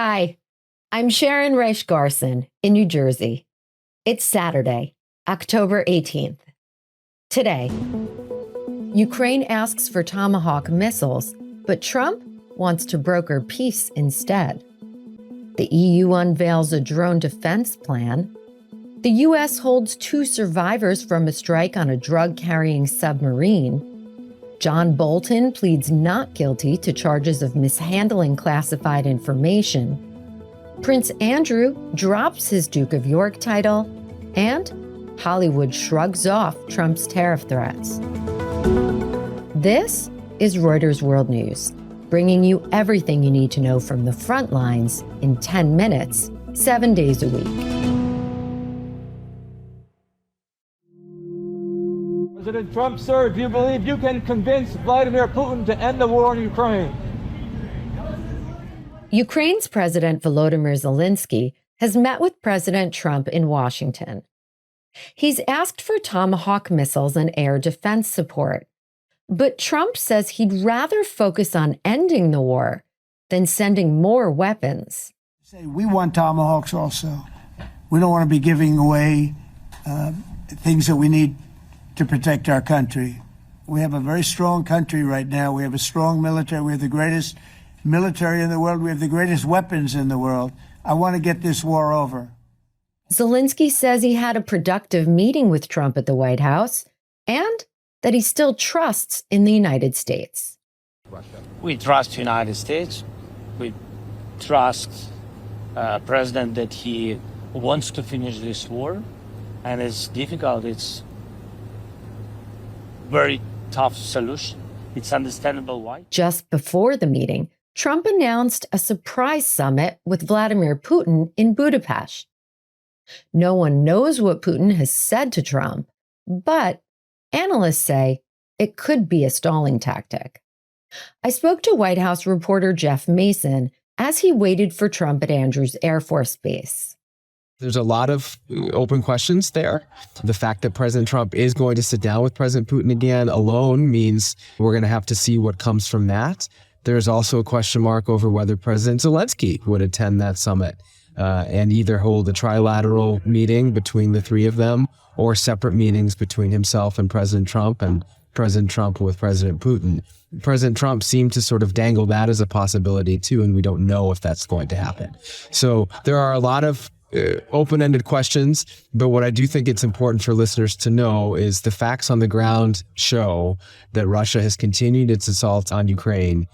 Hi, I'm Sharon Reich Garson in New Jersey. It's Saturday, October 18th. Today, Ukraine asks for Tomahawk missiles, but Trump wants to broker peace instead. The EU unveils a drone defense plan. The U.S. holds 2 survivors from a strike on a drug-carrying submarine. John Bolton pleads not guilty to charges of mishandling classified information. Prince Andrew drops his Duke of York title, and Hollywood shrugs off Trump's tariff threats. This is Reuters World News, bringing you everything you need to know from the front lines in 10 minutes, 7 days a week. President Trump, sir, do you believe you can convince Vladimir Putin to end the war in Ukraine? Ukraine's President Volodymyr Zelensky has met with President Trump in Washington. He's asked for Tomahawk missiles and air defense support, but Trump says he'd rather focus on ending the war than sending more weapons. We want Tomahawks also. We don't want to be giving away things that we need to protect our country. We have a very strong country right now. We have a strong military. We have the greatest military in the world. We have the greatest weapons in the world. I want to get this war over. Zelensky says he had a productive meeting with Trump at the White House and that he still trusts in the United States. We trust the United States. We trust President that he wants to finish this war. And it's difficult. It's very tough solution. It's understandable why. Just before the meeting, Trump announced a surprise summit with Vladimir Putin in Budapest. No one knows what Putin has said to Trump, but analysts say it could be a stalling tactic. I spoke to White House reporter Jeff Mason as he waited for Trump at Andrews Air Force Base. There's a lot of open questions there. The fact that President Trump is going to sit down with President Putin again alone means we're going to have to see what comes from that. There's also a question mark over whether President Zelensky would attend that summit and either hold a trilateral meeting between the 3 of them or separate meetings between himself and President Trump with President Putin. President Trump seemed to sort of dangle that as a possibility too, and we don't know if that's going to happen. So there are a lot of open-ended questions, but what I do think it's important for listeners to know is the facts on the ground show that Russia has continued its assault on Ukraine,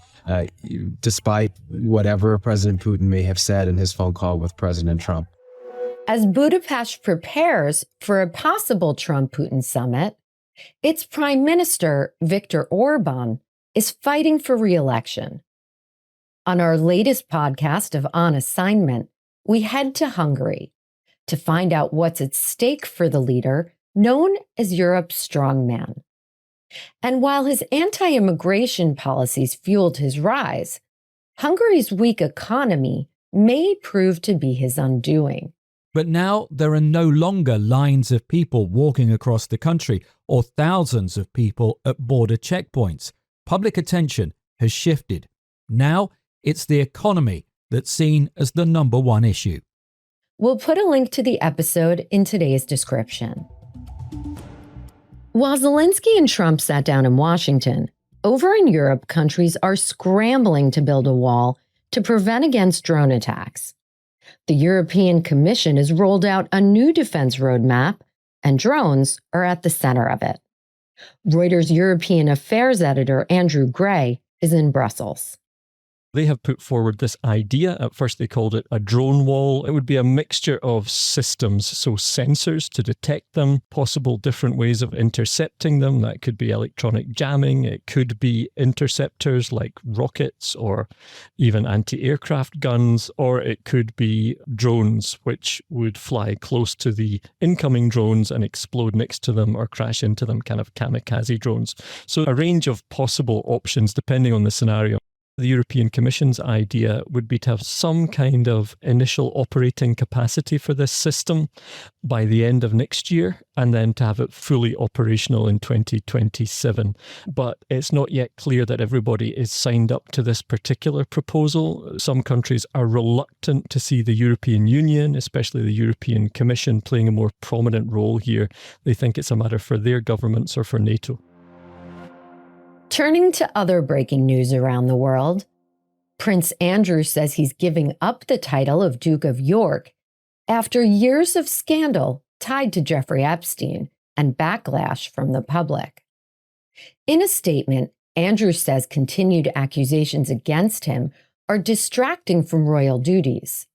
despite whatever President Putin may have said in his phone call with President Trump. As Budapest prepares for a possible Trump-Putin summit, its Prime Minister, Viktor Orban, is fighting for re-election. On our latest podcast of On Assignment, we head to Hungary to find out what's at stake for the leader known as Europe's strongman. And while his anti-immigration policies fueled his rise, Hungary's weak economy may prove to be his undoing. But now there are no longer lines of people walking across the country or thousands of people at border checkpoints. Public attention has shifted. Now it's the economy that's seen as the number one issue. We'll put a link to the episode in today's description. While Zelensky and Trump sat down in Washington, over in Europe, countries are scrambling to build a wall to prevent against drone attacks. The European Commission has rolled out a new defense roadmap, and drones are at the center of it. Reuters European Affairs editor Andrew Gray is in Brussels. They have put forward this idea. At first, they called it a drone wall. It would be a mixture of systems, so sensors to detect them, possible different ways of intercepting them. That could be electronic jamming. It could be interceptors like rockets or even anti-aircraft guns, or it could be drones, which would fly close to the incoming drones and explode next to them or crash into them, kind of kamikaze drones. So a range of possible options depending on the scenario. The European Commission's idea would be to have some kind of initial operating capacity for this system by the end of next year, and then to have it fully operational in 2027. But it's not yet clear that everybody is signed up to this particular proposal. Some countries are reluctant to see the European Union, especially the European Commission, playing a more prominent role here. They think it's a matter for their governments or for NATO. Turning to other breaking news around the world, Prince Andrew says he's giving up the title of Duke of York after years of scandal tied to Jeffrey Epstein and backlash from the public. In a statement, Andrew says continued accusations against him are distracting from royal duties.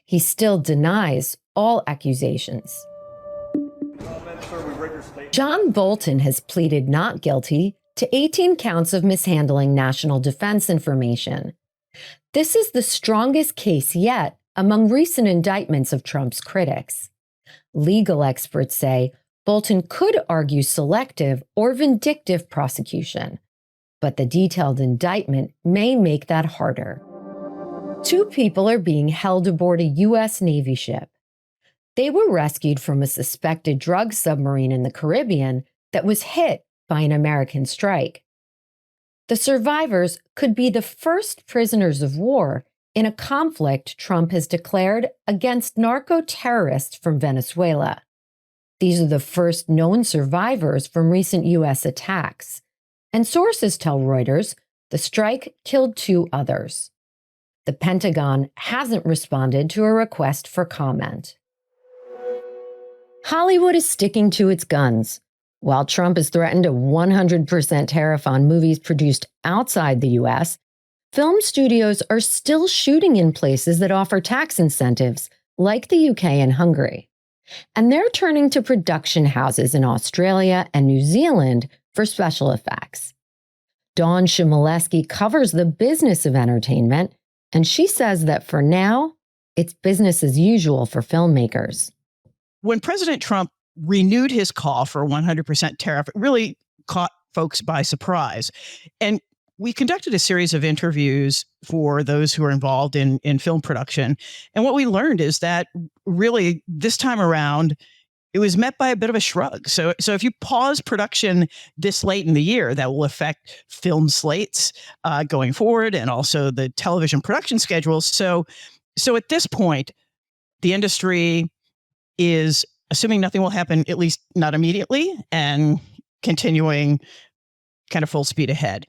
He still denies all accusations. John Bolton has pleaded not guilty to 18 counts of mishandling national defense information. This is the strongest case yet among recent indictments of Trump's critics. Legal experts say Bolton could argue selective or vindictive prosecution, but the detailed indictment may make that harder. 2 people are being held aboard a U.S. Navy ship. They were rescued from a suspected drug submarine in the Caribbean that was hit by an American strike. The survivors could be the first prisoners of war in a conflict Trump has declared against narco-terrorists from Venezuela. These are the first known survivors from recent U.S. attacks, and sources tell Reuters the strike killed 2 others. The Pentagon hasn't responded to a request for comment. Hollywood is sticking to its guns. While Trump has threatened a 100% tariff on movies produced outside the U.S., film studios are still shooting in places that offer tax incentives, like the UK and Hungary. And they're turning to production houses in Australia and New Zealand for special effects. Dawn Chmielewski covers the business of entertainment, and she says that for now, it's business as usual for filmmakers. When President Trump renewed his call for a 100% tariff, it really caught folks by surprise. And we conducted a series of interviews for those who are involved in film production. And what we learned is that really this time around, it was met by a bit of a shrug. So if you pause production this late in the year, that will affect film slates going forward and also the television production schedules. So at this point, the industry is assuming nothing will happen, at least not immediately, and continuing kind of full speed ahead.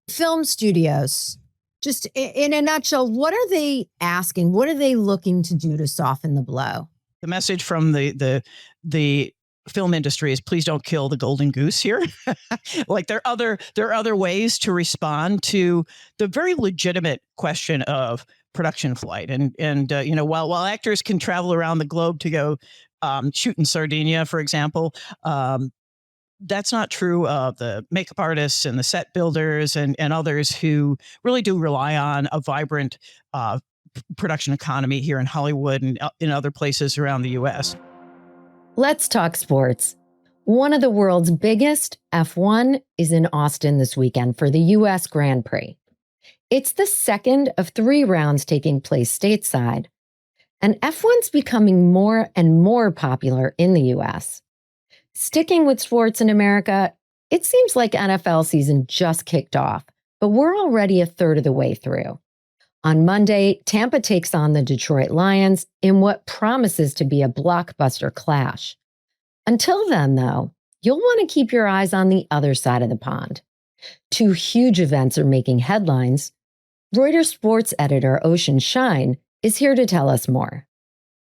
Film studios, just in a nutshell, what are they asking? What are they looking to do to soften the blow? The message from the film industry is please don't kill the golden goose here. Like there are other ways to respond to the very legitimate question of production flight. And you know, while actors can travel around the globe to go shoot in Sardinia, for example, that's not true of the makeup artists and the set builders and others who really do rely on a vibrant production economy here in Hollywood and in other places around the U.S. Let's talk sports. One of the world's biggest, F1, is in Austin this weekend for the U.S. Grand Prix. It's the second of 3 rounds taking place stateside, and F1's becoming more and more popular in the U.S. Sticking with sports in America, it seems like NFL season just kicked off, but we're already a third of the way through. On Monday, Tampa takes on the Detroit Lions in what promises to be a blockbuster clash. Until then, though, you'll want to keep your eyes on the other side of the pond. 2 huge events are making headlines. Reuters sports editor Ocean Shine is here to tell us more.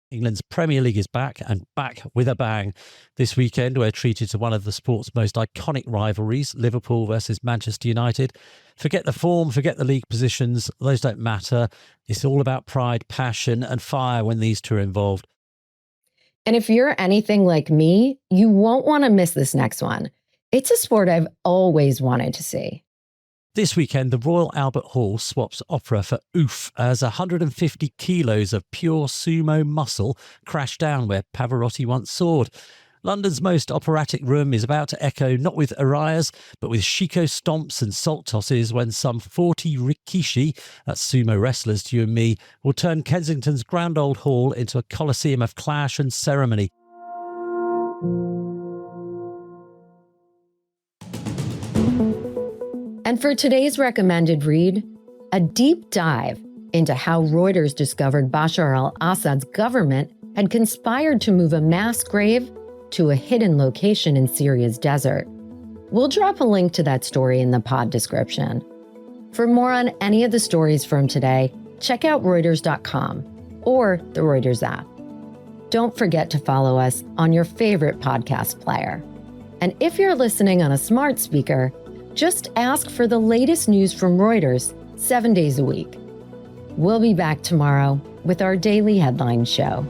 England's Premier League is back, and back with a bang. This weekend, we're treated to one of the sport's most iconic rivalries, Liverpool versus Manchester United. Forget the form, forget the league positions, those don't matter. It's all about pride, passion and fire when these 2 are involved. And if you're anything like me, you won't want to miss this next one. It's a sport I've always wanted to see. This weekend, the Royal Albert Hall swaps opera for oof as 150 kilos of pure sumo muscle crash down where Pavarotti once soared. London's most operatic room is about to echo not with arias, but with shiko stomps and salt tosses when some 40 rikishi, that's sumo wrestlers to you and me, will turn Kensington's grand old hall into a coliseum of clash and ceremony. And for today's recommended read, a deep dive into how Reuters discovered Bashar al-Assad's government had conspired to move a mass grave to a hidden location in Syria's desert. We'll drop a link to that story in the pod description. For more on any of the stories from today, check out Reuters.com or the Reuters app. Don't forget to follow us on your favorite podcast player. And if you're listening on a smart speaker, just ask for the latest news from Reuters 7 days a week. We'll be back tomorrow with our daily headline show.